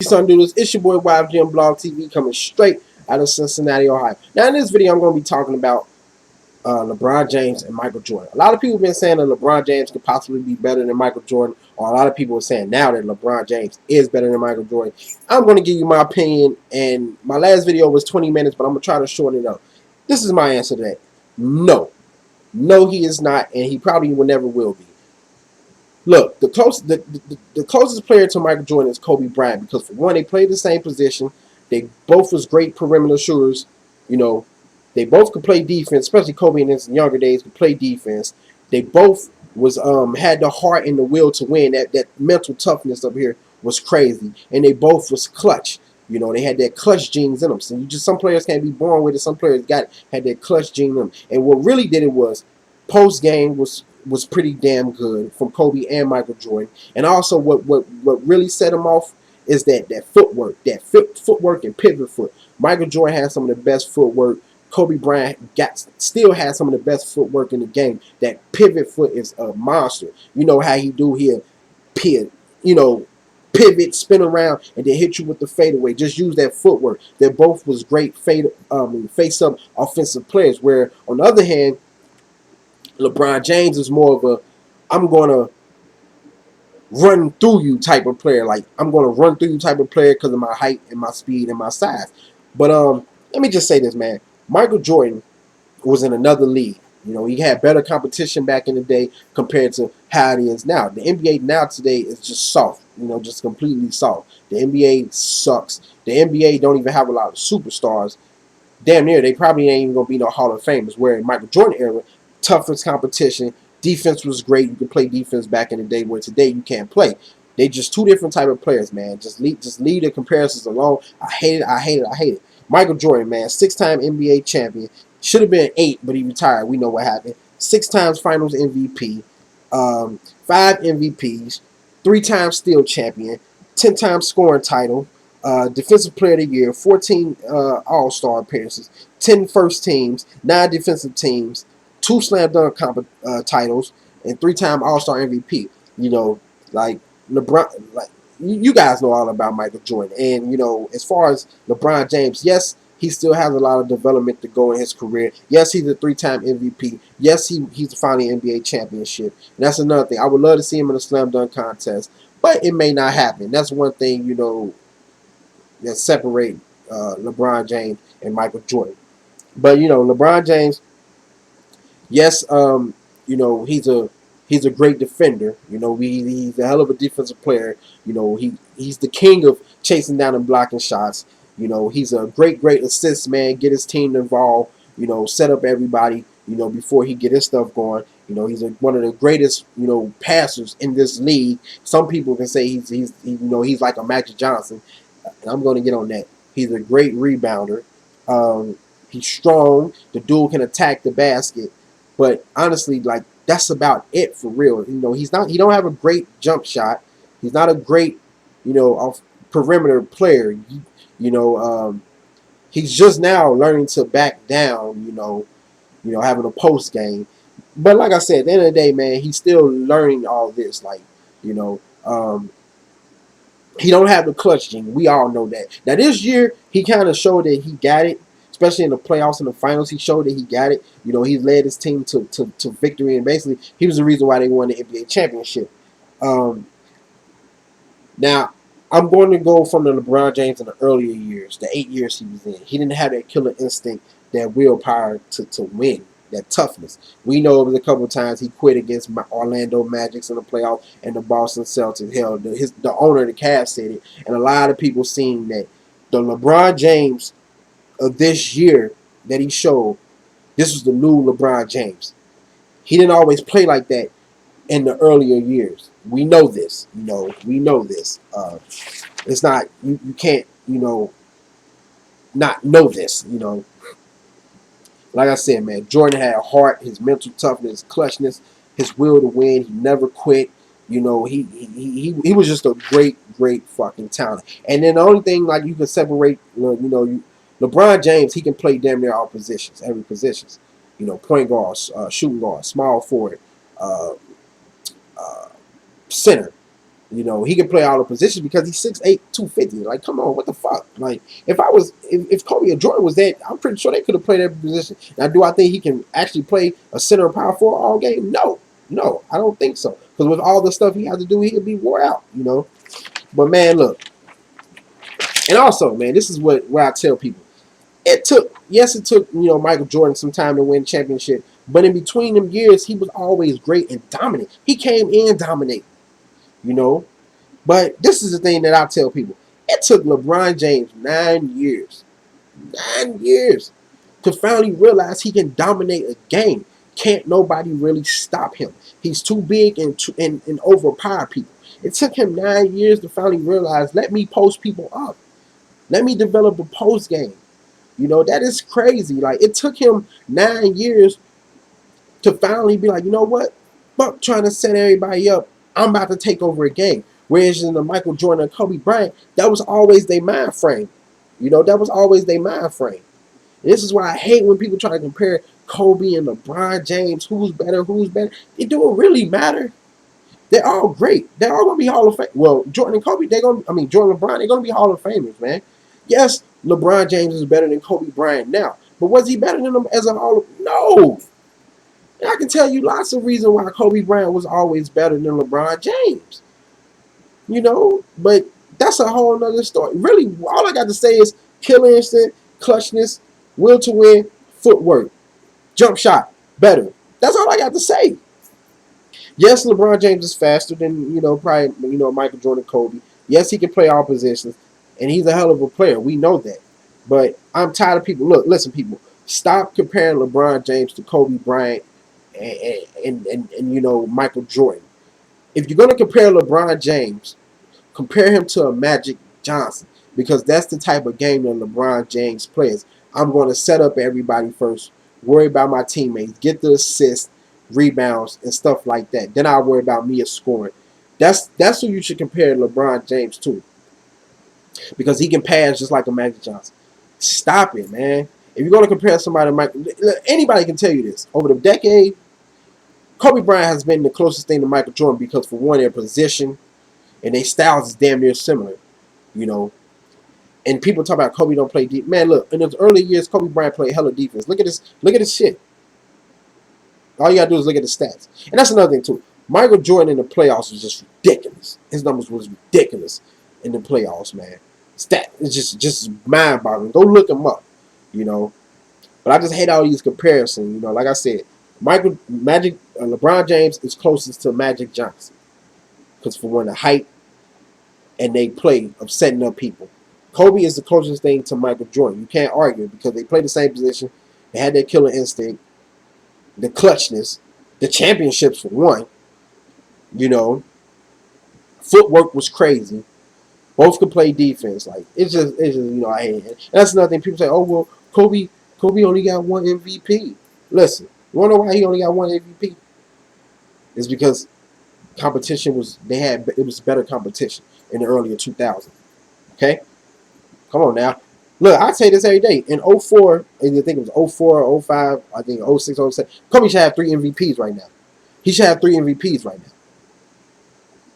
something to do this. It's your boy YFGM Blog TV coming straight out of Cincinnati, Ohio. Now in this video, I'm going to be talking about LeBron James and Michael Jordan. A lot of people have been saying that LeBron James could possibly be better than Michael Jordan, or a lot of people are saying now that LeBron James is better than Michael Jordan. I'm going to give you my opinion, and my last video was 20 minutes, but I'm going to try to shorten it up. This is my answer to that. No. No, he is not, and he probably will never will be. Look, the closest player to Michael Jordan is Kobe Bryant, because for one, they played the same position. They both was great perimeter shooters. You know, they both could play defense, especially Kobe in his younger days could play defense. They both was had the heart and the will to win. That mental toughness up here was crazy, and they both was clutch. You know, they had that clutch genes in them. So some players can't be born with it. Some players had that clutch gene in them. And what really did it was post game was pretty damn good from Kobe and Michael Jordan. And also what really set him off is that footwork, footwork and pivot foot. Michael Jordan had some of the best footwork. Kobe Bryant still has some of the best footwork in the game. That pivot foot is a monster. You know how he do here, pivot, spin around, and then hit you with the fadeaway. Just use that footwork. They both was great face-up offensive players. Where on the other hand, LeBron James is more of a I'm gonna run through you type of player. Like I'm gonna run through you type of player because of my height and my speed and my size. But let me just say this, man. Michael Jordan was in another league. You know, he had better competition back in the day compared to how it is now. The NBA now today is just soft, you know, just completely soft. The NBA sucks. The NBA don't even have a lot of superstars. Damn near, they probably ain't even going to be no Hall of Famers. Where in Michael Jordan era, toughest competition, defense was great. You could play defense back in the day, where today you can't play. They just two different type of players, man. Just leave the comparisons alone. I hate it. Michael Jordan, man, 6-time NBA champion. Should have been 8, but he retired. We know what happened. 6 times Finals MVP, 5 MVPs, 3 times Steal champion, 10 times scoring title, Defensive Player of the Year, 14 All-Star appearances, 10 first teams, 9 defensive teams, 2 slam dunk titles, and 3-time All-Star MVP. You know, like LeBron, like you guys know all about Michael Jordan. And you know, as far as LeBron James, yes, he still has a lot of development to go in his career. Yes, he's a 3-time MVP. Yes, he's finally NBA championship. And that's another thing. I would love to see him in a slam dunk contest, but it may not happen. That's one thing, you know, that separate LeBron James and Michael Jordan. But you know, LeBron James, yes, you know, he's a great defender. You know, he's a hell of a defensive player. You know, he's the king of chasing down and blocking shots. You know, he's a great assist man. Get his team involved. You know, set up everybody. You know, before he get his stuff going. You know, he's one of the greatest, you know, passers in this league. Some people can say he's like a Magic Johnson. And I'm going to get on that. He's a great rebounder. He's strong. The dude can attack the basket. But honestly, like that's about it for real. You know, he don't have a great jump shot. He's not a great, you know, off perimeter player. You know, he's just now learning to back down. You know, having a post game. But like I said, at the end of the day, man, he's still learning all this. Like, you know, he don't have the clutch gene. We all know that. Now this year, he kind of showed that he got it. Especially in the playoffs and the finals, he showed that he got it. You know, he led his team to victory, and basically, he was the reason why they won the NBA championship. Now, I'm going to go from the LeBron James in the earlier years, the 8 years he was in. He didn't have that killer instinct, that willpower to win, that toughness. We know it was a couple of times he quit against Orlando Magic in the playoffs and the Boston Celtics. Hell, the owner of the Cavs said it, and a lot of people seen that the LeBron James of this year that he showed, this was the new LeBron James. He didn't always play like that in the earlier years. We know this. You know, we know this. It's not, you can't, you know, not know this, you know. Like I said, man, Jordan had a heart, his mental toughness, clutchness, his will to win. He never quit. You know, he was just a great fucking talent. And then the only thing, like, you can separate, you know, LeBron James, he can play damn near all positions, every positions. You know, point guard, shooting guard, small forward, center. You know, he can play all the positions because he's 6'8", 250. Like, come on, what the fuck? Like, if Kobe or Jordan was there, I'm pretty sure they could have played every position. Now, do I think he can actually play a center or power forward all game? No, I don't think so. Because with all the stuff he has to do, he could be wore out. You know, but man, look, and also, man, this is what I tell people. It took Michael Jordan some time to win championship, but in between them years, he was always great and dominant. He came in dominate. You know, but this is the thing that I tell people. It took LeBron James 9 years to finally realize he can dominate a game. Can't nobody really stop him. He's too big and overpower people. It took him 9 years to finally realize, let me post people up. Let me develop a post game. You know, that is crazy. Like, it took him 9 years to finally be like, you know what? Fuck trying to set everybody up. I'm about to take over a game. Whereas in the Michael Jordan and Kobe Bryant, that was always their mind frame. You know, that was always their mind frame. And this is why I hate when people try to compare Kobe and LeBron James. Who's better? Who's better? It don't really matter. They're all great. They're all gonna be Hall of Fame. Well, Jordan and Kobe, Jordan and LeBron, they're gonna be Hall of Famers, man. Yes, LeBron James is better than Kobe Bryant now, but was he better than them as a Hall of? No. And I can tell you lots of reasons why Kobe Bryant was always better than LeBron James. You know, but that's a whole nother story. Really, all I got to say is killer instinct, clutchness, will to win, footwork, jump shot, better. That's all I got to say. Yes, LeBron James is faster than, probably, Michael Jordan, Kobe. Yes, he can play all positions, and he's a hell of a player. We know that. But I'm tired of people. Look, listen, people. Stop comparing LeBron James to Kobe Bryant and Michael Jordan. If you're going to compare LeBron James, compare him to a Magic Johnson, because that's the type of game that LeBron James plays. I'm going to set up everybody first, worry about my teammates, get the assists, rebounds, and stuff like that. Then I'll worry about me as scoring. That's who you should compare LeBron James to, because he can pass just like a Magic Johnson. Stop it, man. If you're going to compare somebody to Michael, anybody can tell you this. Over the decade, Kobe Bryant has been the closest thing to Michael Jordan because, for one, their position and their styles is damn near similar, you know. And people talk about Kobe don't play deep. Man, look, in his early years, Kobe Bryant played hella defense. Look at this. Look at this shit. All you gotta do is look at the stats. And that's another thing too. Michael Jordan in the playoffs was just ridiculous. His numbers was ridiculous in the playoffs, man. It's just mind boggling. Go look him up, you know. But I just hate all these comparisons. You know, like I said, LeBron James is closest to Magic Johnson because, for one, the height and they play of setting up people. Kobe is the closest thing to Michael Jordan. You can't argue because they play the same position. They had their killer instinct, the clutchness, the championships for one. You know, footwork was crazy. Both could play defense. Like, it's just I hate it. And that's another thing. People say, oh well, Kobe only got one MVP. Listen, you wanna know why he only got one MVP? It's because competition was better competition in the earlier 2000s. Okay? Come on now. Look, I say this every day. In 04, and I think it was 04, 05, I think 06, 07, Kobe should have 3 MVPs right now. He should have 3 MVPs right now.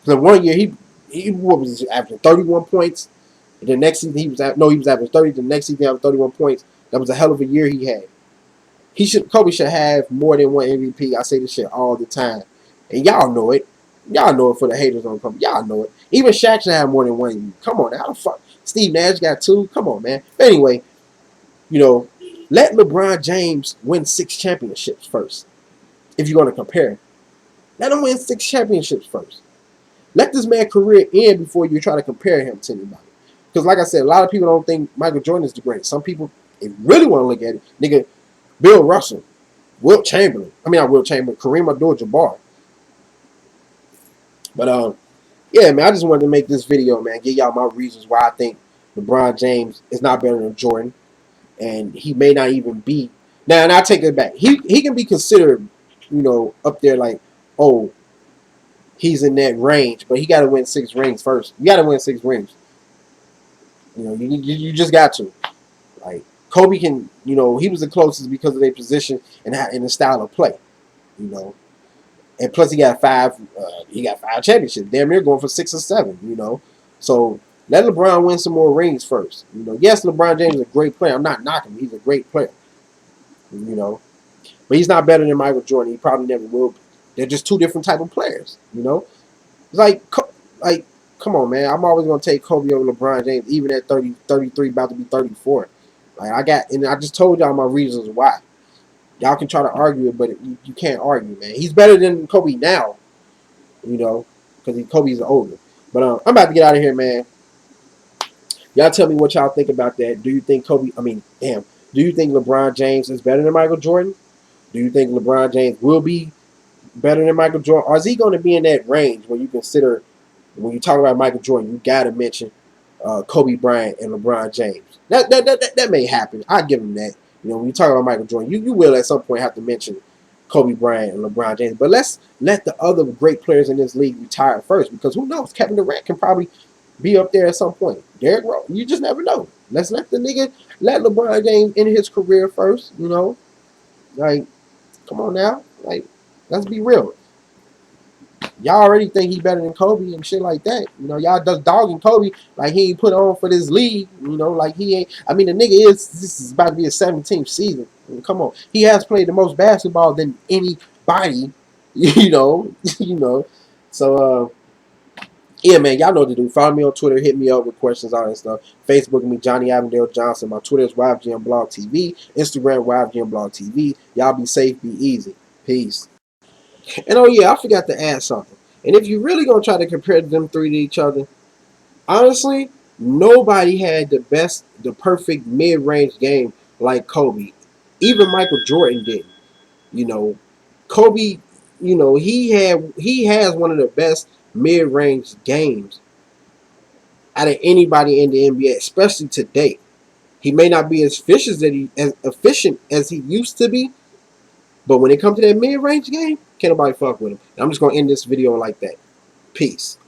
Because one year he was averaging 31 points. And the next season he was averaging 30. The next season he averaged 31 points. That was a hell of a year he had. Kobe should have more than one MVP. I say this shit all the time. And y'all know it. Y'all know it for the haters on Kobe. Y'all know it. Even Shaq should have more than one. Come on, how the fuck? Steve Nash got 2. Come on, man. But anyway, let LeBron James win 6 championships first. If you're going to compare. Let him win 6 championships first. Let this man's career end before you try to compare him to anybody. Because like I said, a lot of people don't think Michael Jordan is the greatest. Some people, they really want to look at it. Nigga, Bill Russell, Wilt Chamberlain. I mean, not Wilt Chamberlain, Kareem Abdul-Jabbar. But, yeah, man, I just wanted to make this video, man, give y'all my reasons why I think LeBron James is not better than Jordan. And he may not even be. Now, and I take it back. He can be considered, up there like, oh, he's in that range, but he got to win 6 rings first. You got to win 6 rings. You just got to. Like, Kobe can, he was the closest because of their position and the style of play, And plus, he got 5 championships. Damn near going for 6 or 7. So let LeBron win some more rings first. Yes, LeBron James is a great player. I'm not knocking him. He's a great player. You know, but he's not better than Michael Jordan. He probably never will be. They're just two different type of players. It's like, come on, man. I'm always gonna take Kobe over LeBron James, even at 30, 33, about to be 34. And I just told y'all my reasons why. Y'all can try to argue it, but you can't argue, man. He's better than Kobe now, because Kobe's older. But I'm about to get out of here, man. Y'all tell me what y'all think about that. Do you think Kobe? I mean, damn. Do you think LeBron James is better than Michael Jordan? Do you think LeBron James will be better than Michael Jordan? Or is he going to be in that range when you consider, when you talk about Michael Jordan, you got to mention Kobe Bryant and LeBron James. That may happen. I give him that. When you talk about Michael Jordan, you will at some point have to mention Kobe Bryant and LeBron James. But let's let the other great players in this league retire first, because who knows? Kevin Durant can probably be up there at some point. Derrick Rose, you just never know. Let's let LeBron James end his career first. Like, come on now, like, let's be real. Y'all already think he better than Kobe and shit like that. Y'all just dogging Kobe like he ain't put on for this league. Like he ain't. I mean, the nigga this is about to be his 17th season. I mean, come on, he has played the most basketball than anybody. You know, you know. So yeah, man, y'all know what to do. Follow me on Twitter, hit me up with questions, all that stuff. Facebook me, Johnny Avondale Johnson. My Twitter is YFGM Blog TV. Instagram YFGM Blog TV. Y'all be safe, be easy. Peace. And oh yeah, I forgot to add something. And if you really gonna try to compare them three to each other, honestly, nobody had the perfect mid-range game like Kobe. Even Michael Jordan didn't. You know, Kobe. He has one of the best mid-range games out of anybody in the NBA, especially today. He may not be as efficient as he used to be, but when it comes to that mid-range game, can't nobody fuck with him. And I'm just gonna end this video like that. Peace.